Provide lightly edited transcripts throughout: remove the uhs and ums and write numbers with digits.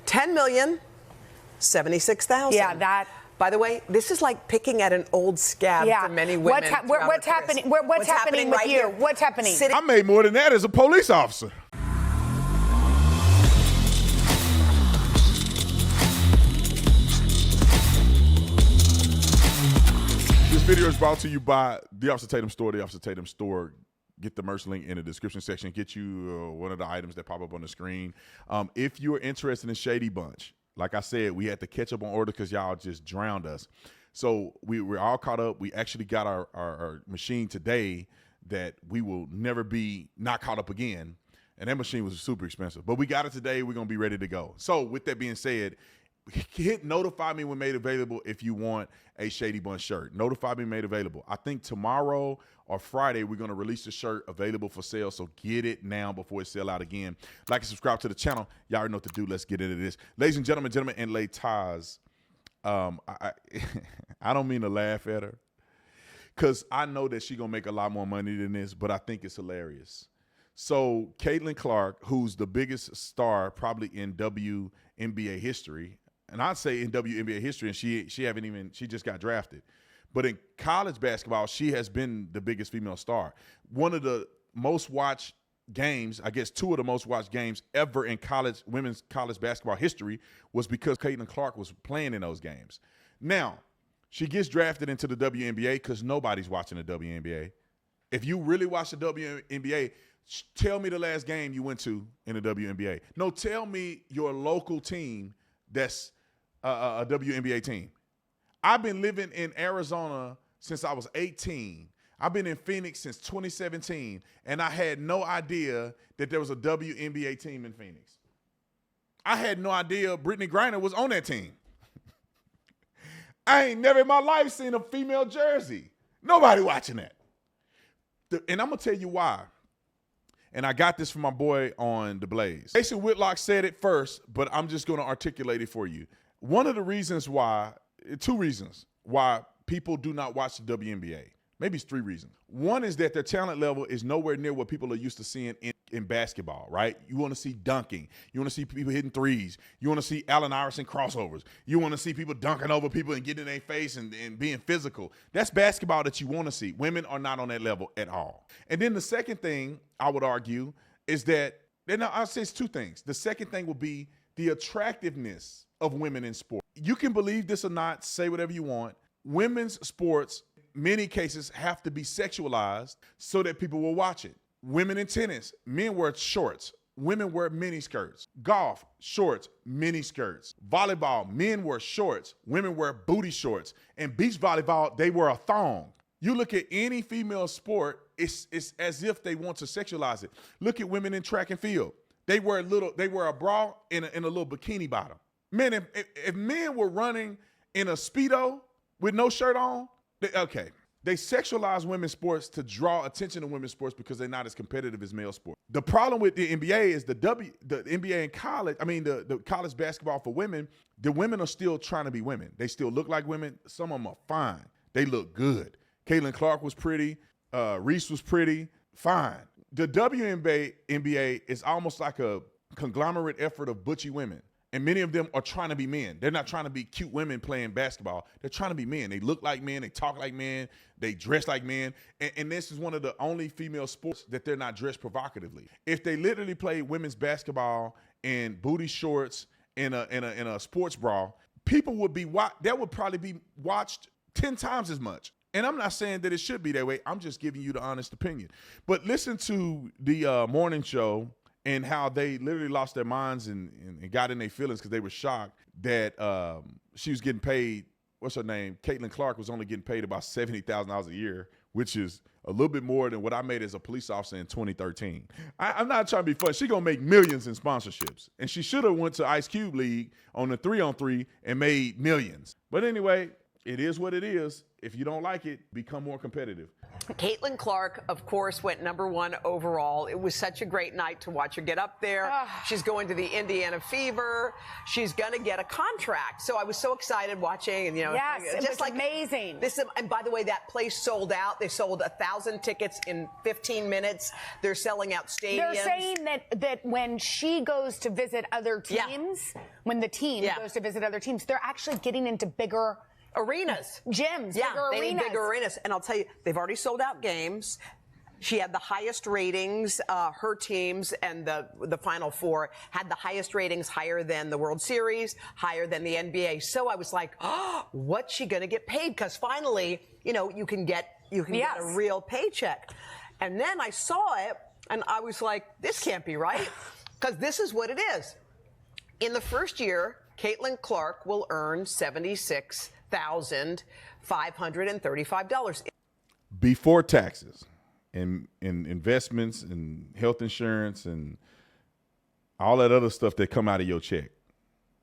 10,076,000. Yeah, that. By the way, this is like picking at an old scab for many women. What's happening? What's happening with right you? here? What's happening? I made more than that as a police officer. This video is brought to you by the Officer Tatum Store. The Officer Tatum Store. Get the merch link in the description section. Get you one of the items that pop up on the screen. If you're interested in Shady Bunch, like I said, we had to catch up on order because y'all just drowned us. So we're all caught up. We actually got our machine today that we will never be not caught up again. And that machine was super expensive. But we got it today. We're going to be ready to go. So with that being said, hit notify me when made available if you want a Shady Bunch shirt. Notify me made available. I think tomorrow or Friday we're going to release the shirt available for sale, so get it now before it sell out again. Like and subscribe to the channel. Y'all already know what to do. Let's get into this. Ladies and gentlemen, and ladies, I don't mean to laugh at her because I know that she's going to make a lot more money than this, but I think it's hilarious. So Caitlin Clark, who's the biggest star probably in WNBA history, and I'd say in WNBA history, and she just got drafted. But in college basketball, she has been the biggest female star. One of the most watched games, I guess two of the most watched games ever in women's college basketball history was because Caitlin Clark was playing in those games. Now, she gets drafted into the WNBA because nobody's watching the WNBA. If you really watch the WNBA, tell me the last game you went to in the WNBA. No, tell me your local team that's a WNBA team. I've been living in Arizona since I was 18. I've been in Phoenix since 2017, and I had no idea that there was a WNBA team in Phoenix. I had no idea Brittany Griner was on that team. I ain't never in my life seen a female jersey. Nobody watching that. And I'm going to tell you why. And I got this from my boy on The Blaze. Jason Whitlock said it first, but I'm just going to articulate it for you. One of the reasons why, two reasons why people do not watch the WNBA. Maybe it's three reasons. One is that their talent level is nowhere near what people are used to seeing in basketball, right? You want to see dunking. You want to see people hitting threes. You want to see Allen Iverson crossovers. You want to see people dunking over people and getting in their face and being physical. That's basketball that you want to see. Women are not on that level at all. And then the second thing I would argue is that, and I'll say it's two things. The second thing would be the attractiveness of women in sport. You can believe this or not, say whatever you want. Women's sports, many cases, have to be sexualized so that people will watch it. Women in tennis, men wear shorts. Women wear mini skirts. Golf, shorts, mini skirts. Volleyball, men wear shorts. Women wear booty shorts. And beach volleyball, they wear a thong. You look at any female sport, it's as if they want to sexualize it. Look at women in track and field. They wear a bra and a little bikini bottom. Man, if men were running in a Speedo with no shirt on, they sexualize women's sports to draw attention to women's sports because they're not as competitive as male sports. The problem with the NBA is the NBA in college, the college basketball for women, the women are still trying to be women. They still look like women. Some of them are fine. They look good. Caitlin Clark was pretty. Reese was pretty. Fine. The WNBA is almost like a conglomerate effort of butchy women. And many of them are trying to be men. They're not trying to be cute women playing basketball. They're trying to be men. They look like men. They talk like men. They dress like men. And this is one of the only female sports that they're not dressed provocatively. If they literally played women's basketball in booty shorts in a sports bra, people would be that would probably be watched 10 times as much. And I'm not saying that it should be that way. I'm just giving you the honest opinion. But listen to the morning show and how they literally lost their minds and got in their feelings because they were shocked that she was getting paid, what's her name? Caitlin Clark was only getting paid about $70,000 a year, which is a little bit more than what I made as a police officer in 2013. I'm not trying to be funny. She's going to make millions in sponsorships. And she should have went to Ice Cube League on the 3-on-3 and made millions. But anyway, It is what it is. If you don't like it, become more competitive. Caitlin Clark, of course, went #1 overall. It was such a great night to watch her get up there. She's going to the Indiana Fever. She's going to get a contract. So I was so excited watching. And, yes, it just was like amazing. And by the way, that place sold out. They sold 1,000 tickets in 15 minutes. They're selling out stadiums. They're saying that when she goes to visit other teams, when the team goes to visit other teams, they're actually getting into bigger arenas, gyms, they need bigger arenas. And I'll tell you, they've already sold out games. She had the highest ratings. Her teams and the Final Four had the highest ratings, higher than the World Series, higher than the NBA. So I was like, oh, what's she going to get paid? Because finally, you can get a real paycheck. And then I saw it, and I was like, this can't be right, because this is what it is. In the first year, Caitlin Clark will earn $76,535 before taxes and investments and health insurance and all that other stuff that come out of your check.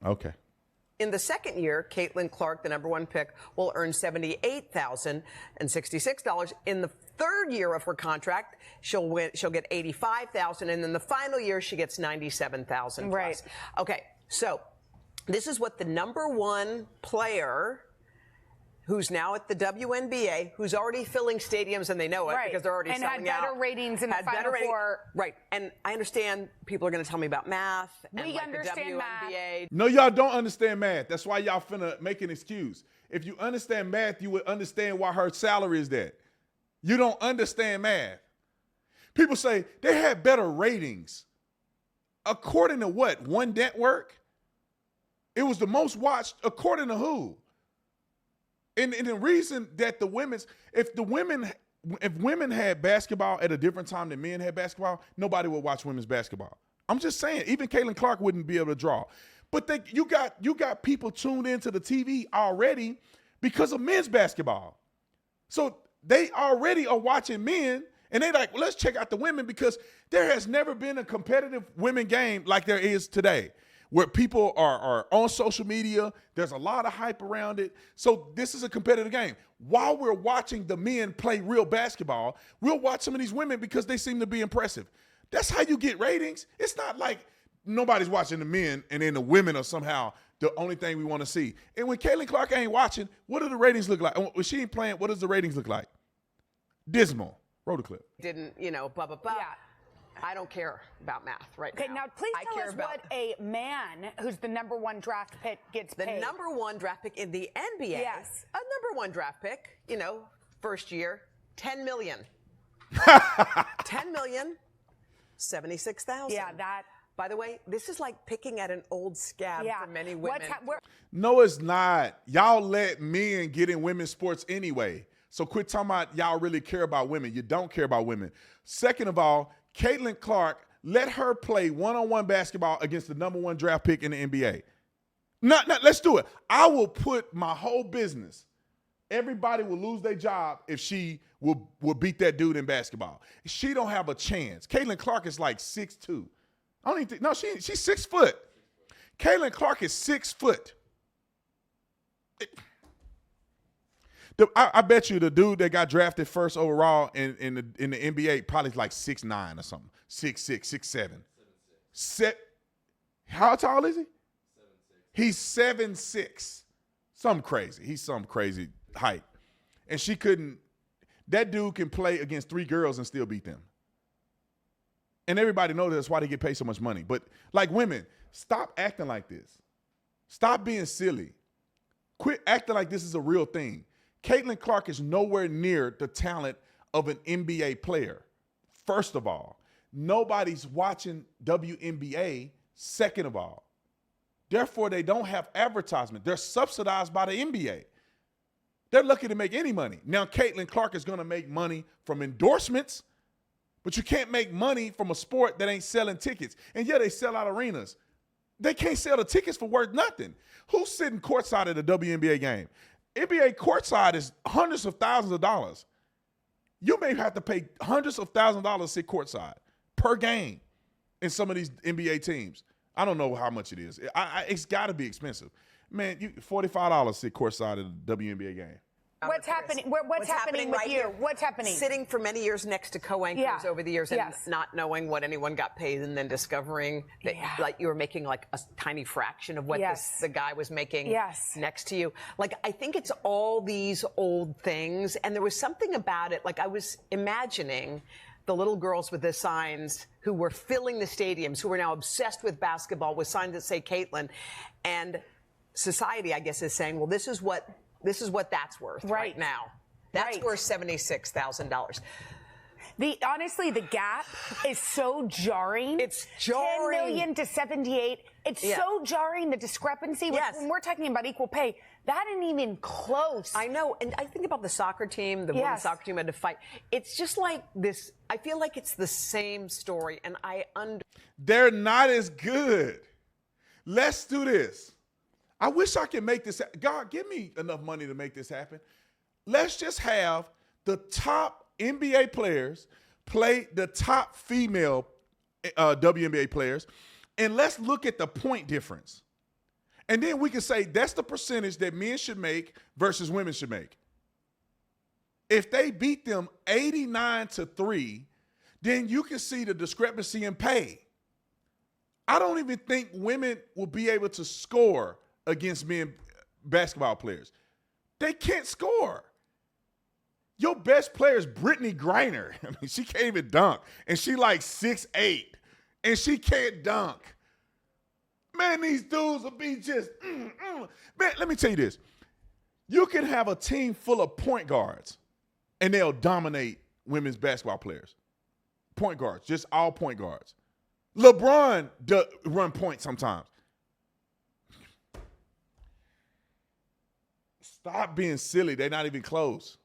Okay. In the second year, Caitlin Clark, the #1 pick, will earn $78,066. In the third year of her contract, she'll get $85,000, and in the final year, she gets $97,000. Right. Okay. So this is what the #1 player, who's now at the WNBA, who's already filling stadiums, and they know it because they're already selling out. And had better ratings in the Final Four. Right. And I understand people are going to tell me about math. We understand the WNBA. math. No, y'all don't understand math. That's why y'all finna make an excuse. If you understand math, you would understand why her salary is that. You don't understand math. People say they had better ratings. According to what? One network? It was the most watched according to who? And the reason that if women had basketball at a different time than men had basketball, nobody would watch women's basketball. I'm just saying, even Caitlin Clark wouldn't be able to draw. But you got people tuned into the TV already because of men's basketball. So they already are watching men, and they like, well, let's check out the women, because there has never been a competitive women game like there is today, where people are on social media. There's a lot of hype around it. So this is a competitive game. While we're watching the men play real basketball, we'll watch some of these women because they seem to be impressive. That's how you get ratings. It's not like nobody's watching the men and then the women are somehow the only thing we want to see. And when Caitlin Clark ain't watching, what do the ratings look like? When she ain't playing, what does the ratings look like? Dismal. Roll the clip. Didn't, blah, blah, blah. Yeah. I don't care about math right now. Okay, now please tell us what a man who's the #1 draft pick gets paid. The #1 draft pick in the NBA. Yes. A #1 draft pick, first year, $10 million. $10 million, $76,000. Yeah, that. By the way, this is like picking at an old scab for many women. No, it's not. Y'all let men get in women's sports anyway. So quit talking about y'all really care about women. You don't care about women. Second of all, Caitlin Clark, let her play one-on-one basketball against the #1 draft pick in the NBA. Let's do it. I will put my whole business. Everybody will lose their job if she will beat that dude in basketball. She don't have a chance. Caitlin Clark is like 6'2". I don't even think, no, she's 6 foot. Caitlin Clark is 6 foot. I bet you the dude that got drafted first overall in the NBA probably like 6'9" or something. 6'6", 6'7". How tall is he? 7'6". He's 7'6". Something crazy. He's some crazy height. And she couldn't. That dude can play against 3 girls and still beat them. And everybody knows that's why they get paid so much money. But like women, stop acting like this. Stop being silly. Quit acting like this is a real thing. Caitlin Clark is nowhere near the talent of an NBA player. First of all, nobody's watching WNBA. Second of all, therefore they don't have advertisement. They're subsidized by the NBA. They're lucky to make any money. Now, Caitlin Clark is going to make money from endorsements, but you can't make money from a sport that ain't selling tickets. And yeah, they sell out arenas. They can't sell the tickets for worth nothing. Who's sitting courtside at a WNBA game? NBA courtside is hundreds of thousands of dollars. You may have to pay hundreds of thousands of dollars to sit courtside per game in some of these NBA teams. I don't know how much it is. It's got to be expensive. Man, $45 sit courtside at a WNBA game. What's happening? What's happening with right you? here? What's happening? Sitting for many years next to co-anchors over the years and not knowing what anyone got paid, and then discovering that like you were making like a tiny fraction of what the guy was making next to you. Like, I think it's all these old things, and there was something about it. Like, I was imagining the little girls with the signs who were filling the stadiums, who were now obsessed with basketball with signs that say Caitlin, and society, I guess, is saying, well, this is what that's worth right now. That's worth $76,000. Honestly, the gap is so jarring. It's jarring. 10 million to 78. It's so jarring, the discrepancy. When we're talking about equal pay, that ain't even close. I know. And I think about the soccer team, the women's soccer team had to fight. It's just like this. I feel like it's the same story. And they're not as good. Let's do this. I wish I could make this. God, give me enough money to make this happen. Let's just have the top NBA players play the top female WNBA players, and let's look at the point difference. And then we can say that's the percentage that men should make versus women should make. If they beat them 89-3, then you can see the discrepancy in pay. I don't even think women will be able to score against men basketball players. They can't score. Your best player is Brittany Griner. I mean, she can't even dunk. And she like 6'8", and she can't dunk. Man, these dudes will be just, Man, let me tell you this. You can have a team full of point guards, and they'll dominate women's basketball players. Point guards, just all point guards. LeBron run point sometimes. Stop being silly. They're not even close.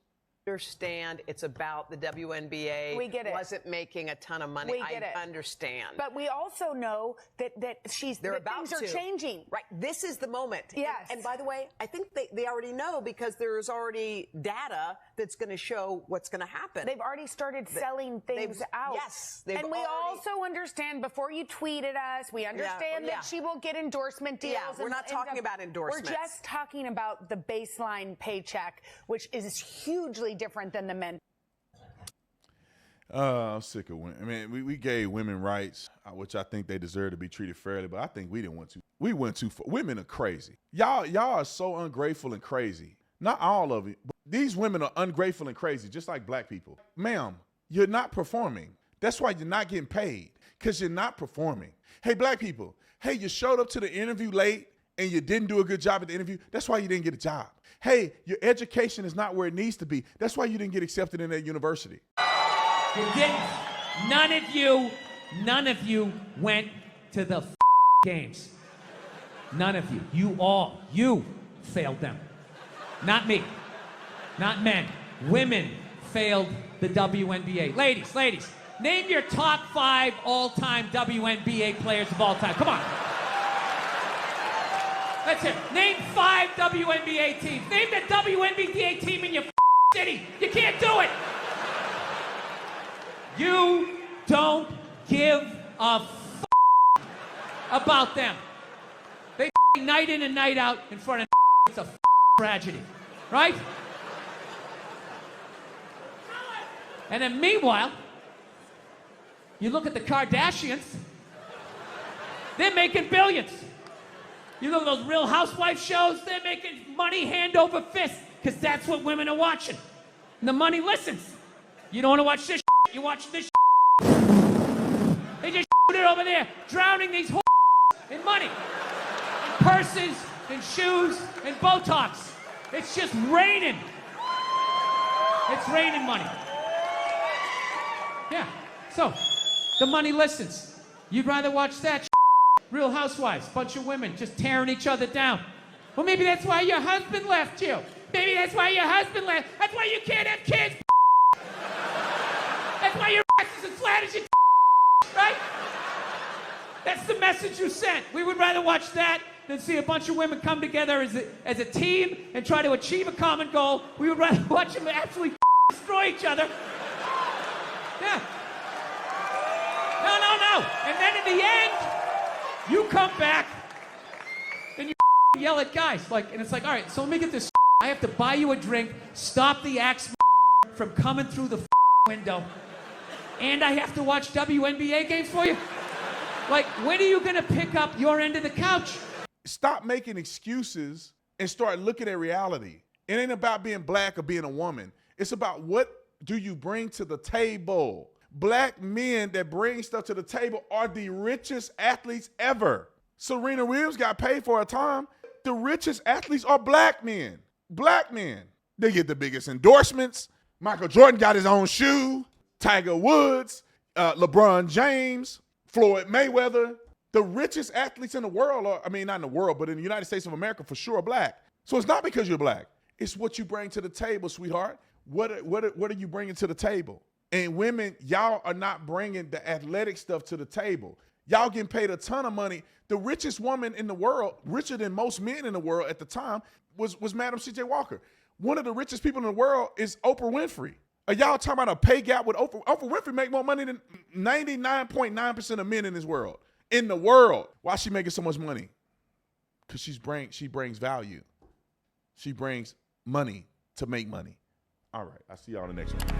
Understand it's about the WNBA. We get it. Wasn't making a ton of money. We get it. Understand. But we also know that things are changing. Right. This is the moment. Yes. And by the way, I think they already know because there's already data that's going to show what's going to happen. They've already started selling things out. Yes. And we also understand, before you tweet at us, we understand that she will get endorsement deals. Yeah, we're not talking about endorsements. We're just talking about the baseline paycheck, which is hugely different than the men. I'm sick of women. I mean, we gave women rights, which I think they deserve to be treated fairly, but I think we didn't want to. We went too far. Women are crazy. Y'all are so ungrateful and crazy. Not all of it, but these women are ungrateful and crazy, just like black people. Ma'am, you're not performing. That's why you're not getting paid, because you're not performing. Hey, black people, hey, you showed up to the interview late and you didn't do a good job at the interview. That's why you didn't get a job. Hey, your education is not where it needs to be. That's why you didn't get accepted in that university. None of you went to the games. None of you. You failed them. Not me. Not men. Women failed the WNBA. Ladies, name your top 5 all-time WNBA players of all time. Come on. That's it. Name 5 WNBA teams. Name the WNBA team in your city. You can't do it. You don't give a about them. They night in and night out in front of it's a tragedy, right? And then meanwhile, you look at the Kardashians, they're making billions. You look at those Real Housewives shows, they're making money hand over fist, because that's what women are watching. And the money listens. You don't want to watch this shit, you watch this shit. They just shoot it over there, drowning these in money. In purses, in shoes, in Botox. It's just raining. It's raining money. Yeah, so the money listens. You'd rather watch that shit. Real Housewives, bunch of women just tearing each other down. Well, maybe that's why your husband left you. Maybe that's why your husband left. That's why you can't have kids. That's why your ass is as flat as your right? That's the message you sent. We would rather watch that than see a bunch of women come together as a team and try to achieve a common goal. We would rather watch them absolutely destroy each other. Yeah. No. And then in the end, You come back and you yell at guys. And it's like, all right, so let me get this. I have to buy you a drink, stop the axe from coming through the window, and I have to watch WNBA games for you? Like, when are you going to pick up your end of the couch? Stop making excuses and start looking at reality. It ain't about being black or being a woman. It's about what do you bring to the table. Black men that bring stuff to the table are the richest athletes ever. Serena Williams got paid for a time. The richest athletes are black men. Black men. They get the biggest endorsements. Michael Jordan got his own shoe. Tiger Woods, LeBron James, Floyd Mayweather. The richest athletes in the world are, I mean, not in the world, but in the United States of America, for sure, are black. So it's not because you're black. It's what you bring to the table, sweetheart. What are you bringing to the table? And women, y'all are not bringing the athletic stuff to the table. Y'all getting paid a ton of money. The richest woman in the world, richer than most men in the world at the time, was Madam C.J. Walker. One of the richest people in the world is Oprah Winfrey. Are y'all talking about a pay gap with Oprah? Oprah Winfrey make more money than 99.9% of men in this world. In the world. Why is she making so much money? Because she brings value. She brings money to make money. All right, I'll see y'all on the next one.